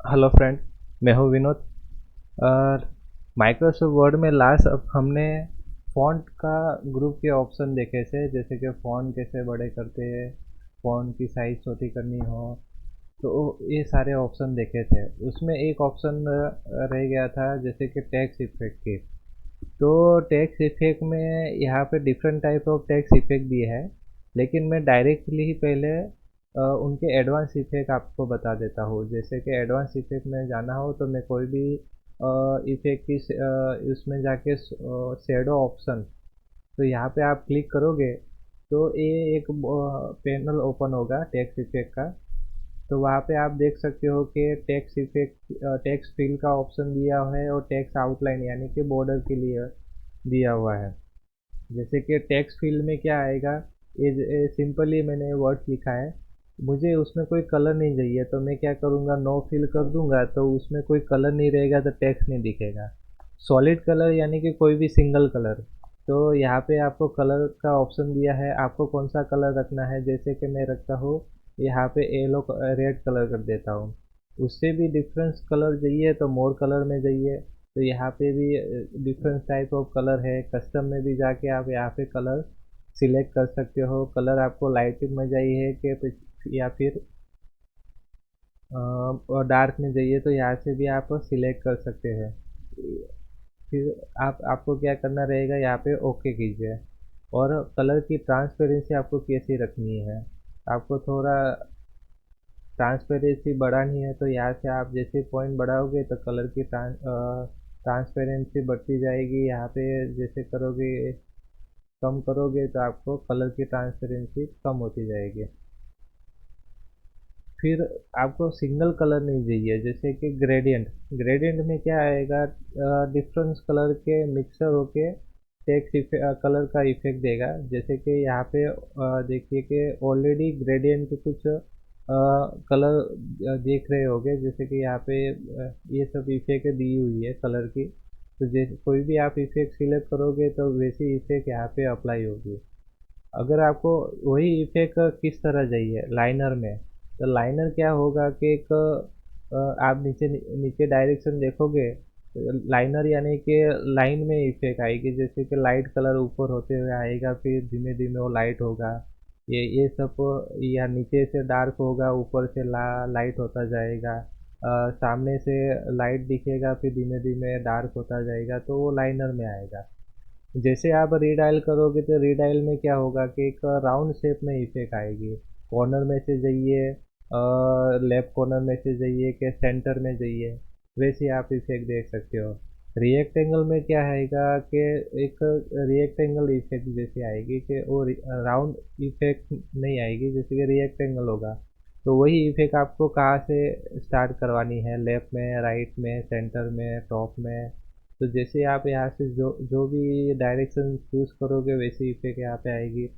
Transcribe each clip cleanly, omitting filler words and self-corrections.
Hello friend. मैं हूँ विनोद। और माइक्रोसॉफ्ट वर्ड में लास्ट अब हमने फ़ॉन्ट का ग्रुप के ऑप्शन देखे थे, जैसे कि फ़ॉन्ट कैसे बड़े करते हैं, फ़ॉन्ट की साइज़ छोटी करनी हो, तो ये सारे ऑप्शन देखे थे। उसमें एक ऑप्शन रह गया था, जैसे कि टेक्स्ट इफेक्ट की। तो टेक्स्ट इफेक्ट में यहाँ पे different type of text effect भी है, लेकिन मैं डायरेक्टली ही पहले उनके एडवांस इफेक्ट आपको बता देता हूँ। जैसे कि एडवांस इफेक्ट में जाना हो तो मैं कोई भी इफेक्ट की उसमें जाके शेडो ऑप्शन, तो यहाँ पे आप क्लिक करोगे तो ये एक पैनल ओपन होगा टेक्स्ट इफेक्ट का। तो वहाँ पे आप देख सकते हो कि टेक्स्ट इफेक्ट, टेक्स्ट फिल का ऑप्शन दिया हुआ है और टेक्स्ट आउटलाइन यानी कि बॉर्डर के लिए दिया हुआ है। जैसे कि टेक्स्ट फील्ड में क्या आएगा, ये सिंपली मैंने वर्ड्स लिखा है, मुझे उसमें कोई कलर नहीं चाहिए, तो मैं क्या करूँगा, नो फिल कर दूंगा, तो उसमें कोई कलर नहीं रहेगा तो टेक्स्ट नहीं दिखेगा। सॉलिड कलर यानी कि कोई भी सिंगल कलर। तो यहाँ पे आपको कलर का ऑप्शन दिया है, आपको कौन सा कलर रखना है। जैसे कि मैं रखता हूँ यहाँ पे येलो रेड कलर कर देता हूँ। उससे भी डिफरेंस कलर चाहिए तो मोर कलर में जाइए। तो यहाँ पे भी डिफरेंट टाइप ऑफ कलर है, कस्टम में भी जाके आप यहाँ पे कलर सिलेक्ट कर सकते हो। कलर आपको लाइटिंग में चाहिए कि या फिर डार्क में चाहिए, तो यहाँ से भी आप सिलेक्ट कर सकते हैं। फिर आपको क्या करना रहेगा, यहाँ पे ओके कीजिए। और कलर की ट्रांसपेरेंसी आपको कैसी रखनी है, आपको थोड़ा ट्रांसपेरेंसी बढ़ानी है, तो यहाँ से आप जैसे पॉइंट बढ़ाओगे तो कलर की ट्रांसपेरेंसी बढ़ती जाएगी। यहाँ पे जैसे करोगे, कम करोगे तो आपको कलर की ट्रांसपेरेंसी कम होती जाएगी। फिर आपको सिंगल कलर नहीं चाहिए, जैसे कि ग्रेडियंट। ग्रेडियंट में क्या आएगा, डिफरेंट कलर के मिक्सर होके टेक्स्ट कलर का इफेक्ट देगा। जैसे कि यहाँ पे देखिए कि ऑलरेडी ग्रेडियंट के कुछ कलर देख रहे होगे, जैसे कि यहाँ पे ये सब इफेक्ट दी हुई है कलर की। तो जैसे कोई भी आप इफेक्ट सिलेक्ट करोगे तो वैसी इफेक्ट यहाँ पे अप्लाई होगी। अगर आपको वही इफेक्ट किस तरह चाहिए, लाइनर में, तो लाइनर क्या होगा कि एक आप नीचे नीचे डायरेक्शन देखोगे, लाइनर यानी कि लाइन में इफेक्ट आएगी। जैसे कि लाइट कलर ऊपर होते हुए आएगा, फिर धीमे धीमे वो लाइट होगा। ये सब, या नीचे से डार्क होगा, ऊपर से लाइट होता जाएगा। सामने से लाइट दिखेगा, फिर धीमे धीमे डार्क होता जाएगा, तो वो लाइनर में आएगा। जैसे आप रीडायल करोगे तो रीडायल में क्या होगा कि एक राउंड शेप में इफेक्ट आएगी। कॉर्नर में से जाइए, लेफ्ट कॉर्नर में से जाइए, कि सेंटर में जाइए, वैसे आप इफेक्ट देख सकते हो। रिएक्ट एंगल में क्या आएगा कि एक रिएक्ट एंगल इफेक्ट जैसी आएगी, कि वो राउंड इफेक्ट नहीं आएगी, जैसे कि रिएक्ट एंगल होगा। तो वही इफेक्ट आपको कहाँ से स्टार्ट करवानी है, लेफ्ट में, राइट में, सेंटर में, टॉप में। तो जैसे आप यहाँ से जो जो भी डायरेक्शन चूज करोगे वैसी इफेक्ट यहाँ पे आएगी।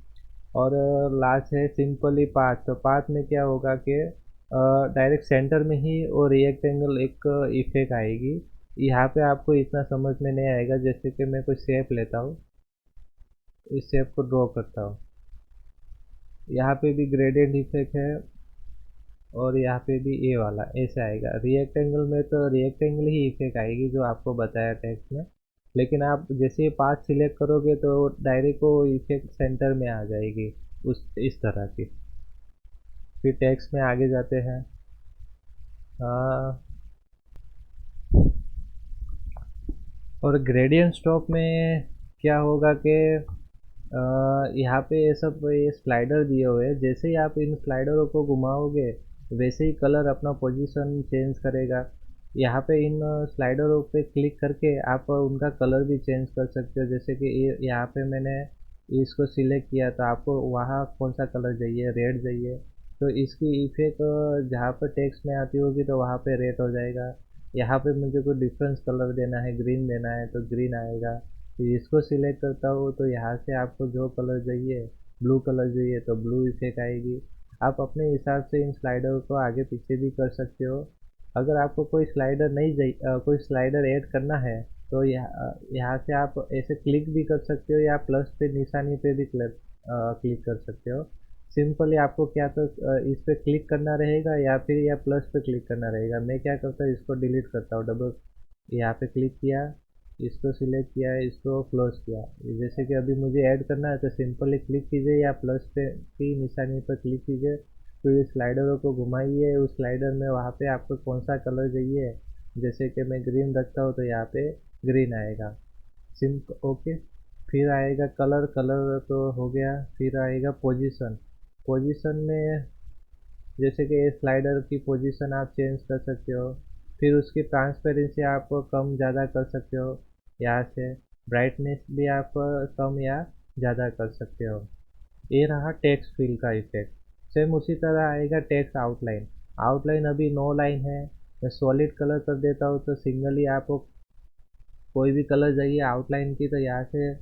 और लास्ट है सिंपली पाथ। तो पाथ में क्या होगा कि डायरेक्ट सेंटर में ही वो रिएक्ट एंगल एक इफेक्ट आएगी। यहाँ पे आपको इतना समझ में नहीं आएगा। जैसे कि मैं कोई शेप लेता हूँ, इस शेप को ड्रॉ करता हूँ, यहाँ पे भी ग्रेडियंट इफेक्ट है, और यहाँ पे भी ए वाला ऐसे आएगा। रिएक्ट एंगल में तो रिएक्ट एंगल ही इफेक्ट आएगी जो आपको बताया टेक्स्ट में। लेकिन आप जैसे ही पाथ सिलेक्ट करोगे तो डायरेक्ट वो इफेक्ट सेंटर में आ जाएगी, उस इस तरह की। फिर टेक्स्ट में आगे जाते हैं। और ग्रेडियंट स्ट्रोक में क्या होगा कि यहाँ पे ये सब ये स्लाइडर दिए हुए हैं, जैसे ही आप इन स्लाइडरों को घुमाओगे वैसे ही कलर अपना पोजीशन चेंज करेगा। यहाँ पे इन स्लाइडरों पे क्लिक करके आप उनका कलर भी चेंज कर सकते हो। जैसे कि ये यहाँ पे मैंने इसको सिलेक्ट किया, तो आपको वहाँ कौन सा कलर चाहिए, रेड चाहिए, तो इसकी इफेक्ट जहाँ पर टेक्स्ट में आती होगी तो वहाँ पे रेड हो जाएगा। यहाँ पे मुझे कोई डिफरेंस कलर देना है, ग्रीन देना है, तो ग्रीन आएगा। तो इसको सिलेक्ट करता हूँ तो यहाँ से आपको जो कलर चाहिए, ब्लू कलर चाहिए तो ब्लू इफेक्ट आएगी। आप अपने हिसाब से इन स्लाइडर को आगे पीछे भी कर सकते हो। अगर आपको कोई स्लाइडर नहीं चाहिए, कोई स्लाइडर ऐड करना है, तो यहाँ से आप ऐसे क्लिक भी कर सकते हो, या प्लस पे निशानी पे भी क्लिक कर सकते हो। सिंपली आपको क्या तो इस पे क्लिक करना रहेगा या फिर या प्लस पे क्लिक करना रहेगा। मैं क्या करता हूँ, इसको डिलीट करता हूँ। डबल यहाँ पे क्लिक किया, इसको सिलेक्ट किया, इसको क्लोज किया। जैसे कि अभी मुझे ऐड करना है तो सिंपली क्लिक कीजिए या प्लस पे की निशानी पर क्लिक कीजिए, फिर स्लाइडरों को घुमाइए। उस स्लाइडर में वहाँ पे आपको कौन सा कलर चाहिए, जैसे कि मैं ग्रीन रखता हूँ तो यहाँ पे ग्रीन आएगा। ओके। फिर आएगा कलर, कलर तो हो गया। फिर आएगा पोजीशन। पोजीशन में जैसे कि स्लाइडर की पोजीशन आप चेंज कर सकते हो। फिर उसकी ट्रांसपेरेंसी आप कम ज़्यादा कर सकते हो यहाँ से। ब्राइटनेस भी आप कम या ज़्यादा कर सकते हो। ये रहा टेक्स्ट फिल का इफेक्ट। सेम उसी तरह आएगा टेक्स्ट आउटलाइन। आउटलाइन अभी नो लाइन है, मैं सॉलिड कलर कर देता हूँ तो सिंगली आपको कोई भी कलर चाहिए आउटलाइन की तो यहाँ से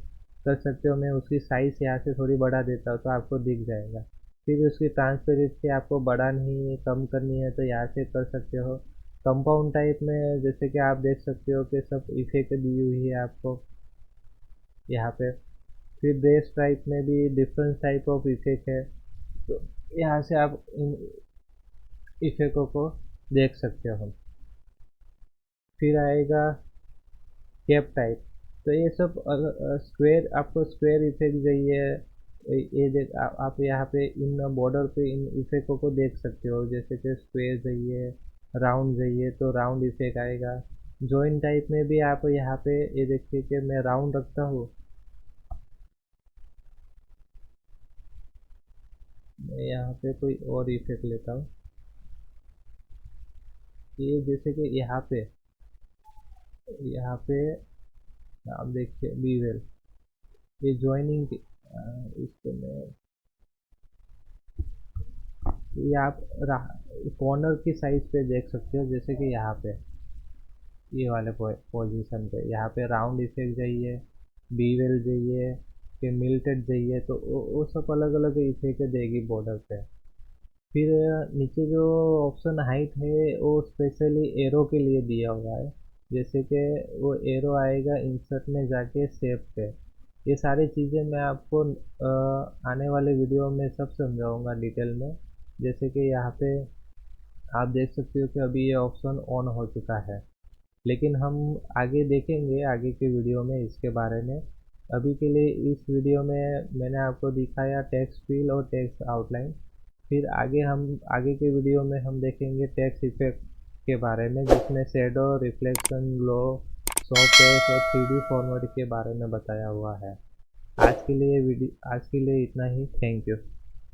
कर सकते हो। मैं उसकी साइज यहाँ से थोड़ी बढ़ा देता हूँ तो आपको दिख जाएगा। फिर उसकी ट्रांसपेरेंसी आपको बढ़ानी है कम करनी है तो यहाँ से कर सकते हो। कंपाउंड टाइप में जैसे कि आप देख सकते हो कि सब इफेक्ट दी हुई है आपको यहाँ पे। फिर बेस टाइप में भी डिफरेंट टाइप ऑफ इफेक्ट है, तो यहाँ से आप इन इफेक्टों को देख सकते हो। फिर आएगा कैप टाइप। तो ये सब स्क्वायर, आपको स्क्वायर इफेक्ट चाहिए। ये देख आप यहाँ पे इन बॉर्डर पे इन इफेक्टों को देख सकते हो। जैसे कि स्क्वायर चाहिए, राउंड चाहिए तो राउंड इफेक्ट आएगा। जॉइन टाइप में भी आप यहाँ पे ये देखिए कि मैं राउंड रखता हूँ, मैं यहाँ पे कोई और इफेक्ट लेता हूँ। ये जैसे कि यहाँ पे आप देखिए बीवेल, ये ज्वाइनिंग इसको मैं, ये आप कॉर्नर की साइज पे देख सकते हो। जैसे कि यहाँ पे ये वाले पोजीशन पे यहाँ पे राउंड इफेक्ट चाहिए, बीवेल चाहिए, कि मिल्टेड चाहिए, तो वो सब अलग अलग इफेक्ट देगी बॉर्डर पे। फिर नीचे जो ऑप्शन हाइट है वो स्पेशली एरो के लिए दिया हुआ है। जैसे कि वो एरो आएगा इंसर्ट में जाके सेव पे। ये सारी चीज़ें मैं आपको आने वाले वीडियो में सब समझाऊंगा डिटेल में। जैसे कि यहाँ पे आप देख सकते हो कि अभी ये ऑप्शन ऑन हो चुका है, लेकिन हम आगे देखेंगे आगे के वीडियो में इसके बारे में। अभी के लिए इस वीडियो में मैंने आपको दिखाया टेक्स्ट फिल और टेक्स्ट आउटलाइन। फिर आगे के वीडियो में हम देखेंगे टेक्स्ट इफेक्ट के बारे में, जिसमें शेडो, रिफ्लेक्शन, ग्लो, सॉ पेस और 3D फॉर्मेट के बारे में बताया हुआ है। आज के लिए इतना ही। Thank you.